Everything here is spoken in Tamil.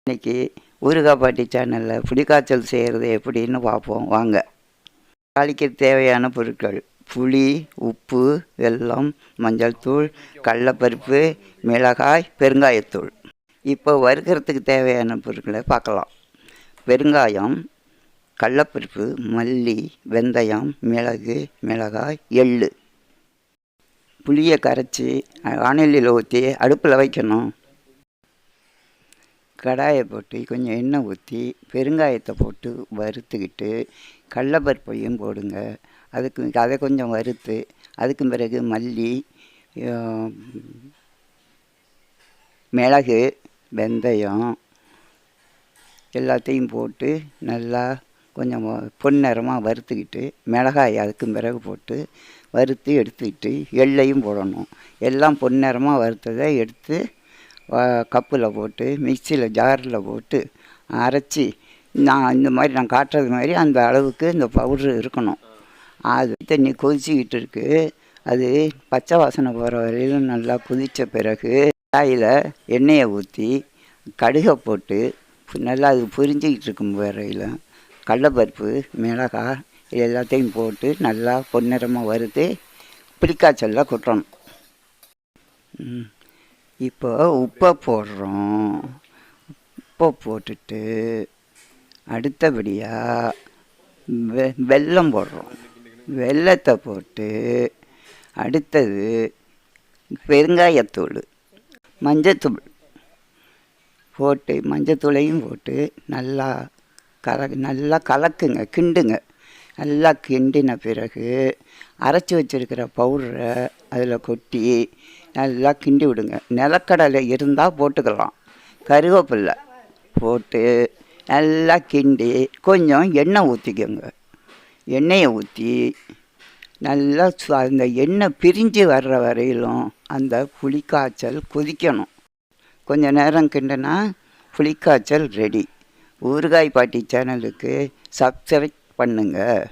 இன்றைக்கி ஊறுகாய் பாட்டி சேனலில் புளிக்காய்ச்சல் செய்கிறது எப்படின்னு பார்ப்போம் வாங்க. தாளிக்க தேவையான பொருட்கள்: புளி, உப்பு, வெல்லம், மஞ்சள் தூள், கடலைப்பருப்பு, மிளகாய், பெருங்காயத்தூள். இப்போ வறுக்கிறதுக்கு தேவையான பொருட்களை பார்க்கலாம். பெருங்காயம், கடலைப்பருப்பு, மல்லி, வெந்தயம், மிளகு, மிளகாய், எள். புளியை கரைச்சி வாணலியில் ஊற்றி அடுப்பில் வைக்கணும். கடாயை போட்டு கொஞ்சம் எண்ணெய் ஊற்றி பெருங்காயத்தை போட்டு வறுத்துக்கிட்டு கடலைப்பருப்பையும் போடுங்க. அதை கொஞ்சம் வறுத்து அதுக்கு பிறகு மல்லி, மிளகு, வெந்தயம் எல்லாத்தையும் போட்டு நல்லா கொஞ்சம் பொன்னிறமாக வறுத்துக்கிட்டு மிளகாய் அதுக்கு பிறகு போட்டு வறுத்து எடுத்துக்கிட்டு எள்ளையும் போடணும். எல்லாம் பொன்னிறமாக வறுத்ததை எடுத்து கப்பில் போட்டு மிக்சியில் ஜாரில் போட்டு அரைச்சி இந்த மாதிரி நான் காட்டுறது மாதிரி அந்த அளவுக்கு இந்த பவுட்ரு இருக்கணும். அது தண்ணி கொதிச்சிக்கிட்டு இருக்குது. அது பச்சை வாசனை போகிற வரையிலும் நல்லா கொதித்த பிறகு காயில் எண்ணெயை ஊற்றி கடுகை போட்டு நல்லா அது பொரிஞ்சிக்கிட்டு இருக்கும் வரையில் கடலைப்பருப்பு, மிளகாய் இது எல்லாத்தையும் போட்டு நல்லா பொன்னிறமாக வறுத்து புளிக்காய்ச்சலில் கொட்டணும். இப்போ உப்பை போடுறோம். உப்பை போட்டுட்டு அடுத்தபடியாக வெல்லம் போடுறோம். வெல்லத்தை போட்டு அடுத்தது பெருங்காயத்தூள், மஞ்சத்தூள் போட்டு மஞ்சத்தூளையும் போட்டு நல்லா கலக்குங்க, கிண்டுங்க. நல்லா கிண்டின பிறகு அரைச்சி வச்சுருக்கிற பவுடரை அதில் கொட்டி நல்லா கிண்டி விடுங்க. நிலக்கடலை இருந்தால் போட்டுக்கலாம். கருவேப்பில்லை போட்டு நல்லா கிண்டி கொஞ்சம் எண்ணெய் ஊற்றிக்கோங்க. எண்ணெயை ஊற்றி நல்லா அந்த எண்ணெய் பிரிஞ்சு வர்ற வரையிலும் அந்த புளிக்காய்ச்சல் கொதிக்கணும். கொஞ்சம் நேரம் கிண்டுனா புளிக்காய்ச்சல் ரெடி. ஊறுகாய் பாட்டி சேனலுக்கு சப்ஸ்கிரைப் பண்ணுங்கள்.